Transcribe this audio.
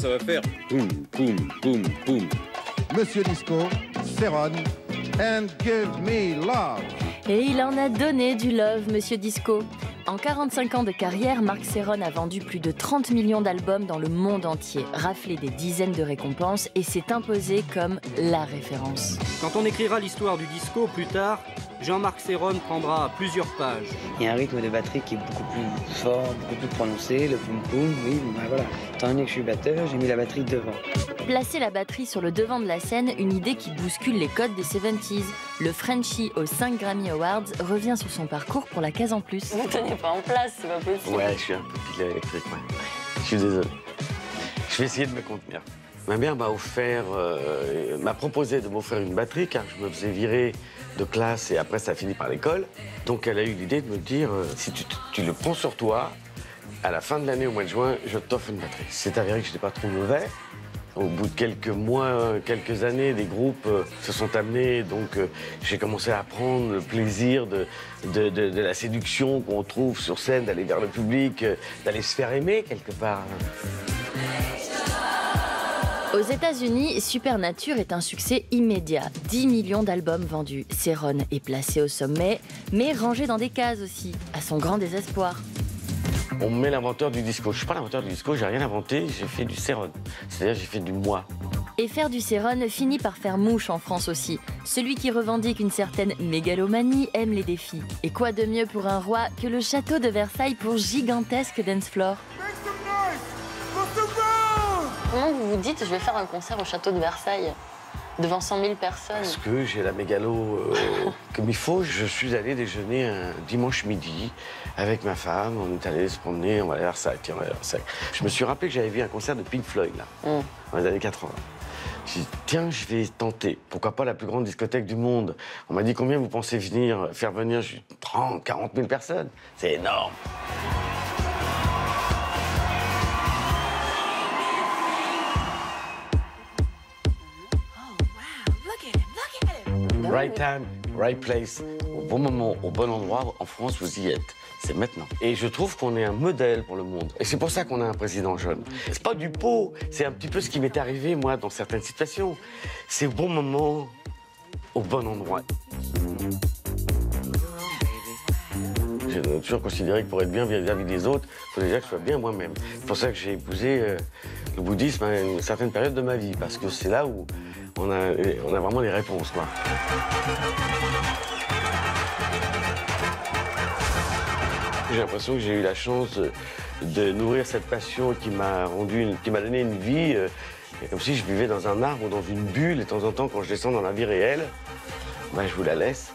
ça va faire poum, poum, poum, poum. Monsieur Disco, Céron, and give me love. Et il en a donné du love, Monsieur Disco. En 45 ans de carrière, Marc Serron a vendu plus de 30 millions d'albums dans le monde entier, raflé des dizaines de récompenses et s'est imposé comme la référence. Quand on écrira l'histoire du disco plus tard, Jean-Marc Serron prendra plusieurs pages. Il y a un rythme de batterie qui est beaucoup plus fort, beaucoup plus prononcé, le poum-poum, oui, ben voilà. Étant donné que je suis batteur, j'ai mis la batterie devant. Placer la batterie sur le devant de la scène, une idée qui bouscule les codes des 70s. Le Frenchie aux 5 Grammy Awards revient sur son parcours pour la case en plus. Vous tenez pas en place, c'est pas possible. Ouais, je suis un peu pilote électrique, ouais. Je suis désolé. Je vais essayer de me contenir. Ma mère m'a proposé de m'offrir une batterie car je me faisais virer de classe et après ça a fini par l'école. Donc elle a eu l'idée de me dire si tu le prends sur toi, à la fin de l'année, au mois de juin, je t'offre une batterie. C'est avéré que je n'étais pas trop mauvais. Au bout de quelques mois, quelques années, des groupes se sont amenés, donc j'ai commencé à apprendre le plaisir de la séduction qu'on trouve sur scène, d'aller vers le public, d'aller se faire aimer quelque part. Aux États-Unis, Supernature est un succès immédiat. 10 millions d'albums vendus. Serron est placé au sommet, mais rangé dans des cases aussi, à son grand désespoir. On me met l'inventeur du disco. Je suis pas l'inventeur du disco, j'ai rien inventé, j'ai fait du Serron. C'est-à-dire j'ai fait du moi. Et faire du Serron finit par faire mouche en France aussi. Celui qui revendique une certaine mégalomanie aime les défis. Et quoi de mieux pour un roi que le château de Versailles pour gigantesque dance floor? Comment vous vous dites, je vais faire un concert au château de Versailles devant 100 000 personnes? Parce que j'ai la mégalo comme il faut. Je suis allé déjeuner un dimanche midi avec ma femme. On est allé se promener, on va aller à Versailles. Tiens, on va aller à Versailles. Je me suis rappelé que j'avais vu un concert de Pink Floyd, là, dans les années 80. J'ai dit, tiens, je vais tenter. Pourquoi pas la plus grande discothèque du monde? On m'a dit, combien vous pensez faire venir? J'ai dit, 30, 40 000 personnes. C'est énorme. Right time, right place, au bon moment, au bon endroit, en France, vous y êtes. C'est maintenant. Et je trouve qu'on est un modèle pour le monde. Et c'est pour ça qu'on a un président jeune. C'est pas du pot, c'est un petit peu ce qui m'est arrivé, moi, dans certaines situations. C'est au bon moment, au bon endroit. J'ai toujours considéré que pour être bien vis-à-vis des autres, il faut déjà que je sois bien moi-même. C'est pour ça que j'ai épousé le bouddhisme à une certaine période de ma vie, parce que c'est là où on a vraiment les réponses, quoi. J'ai l'impression que j'ai eu la chance de nourrir cette passion qui m'a donné une vie, comme si je vivais dans un arbre ou dans une bulle, et de temps en temps, quand je descends dans la vie réelle, ben, je vous la laisse.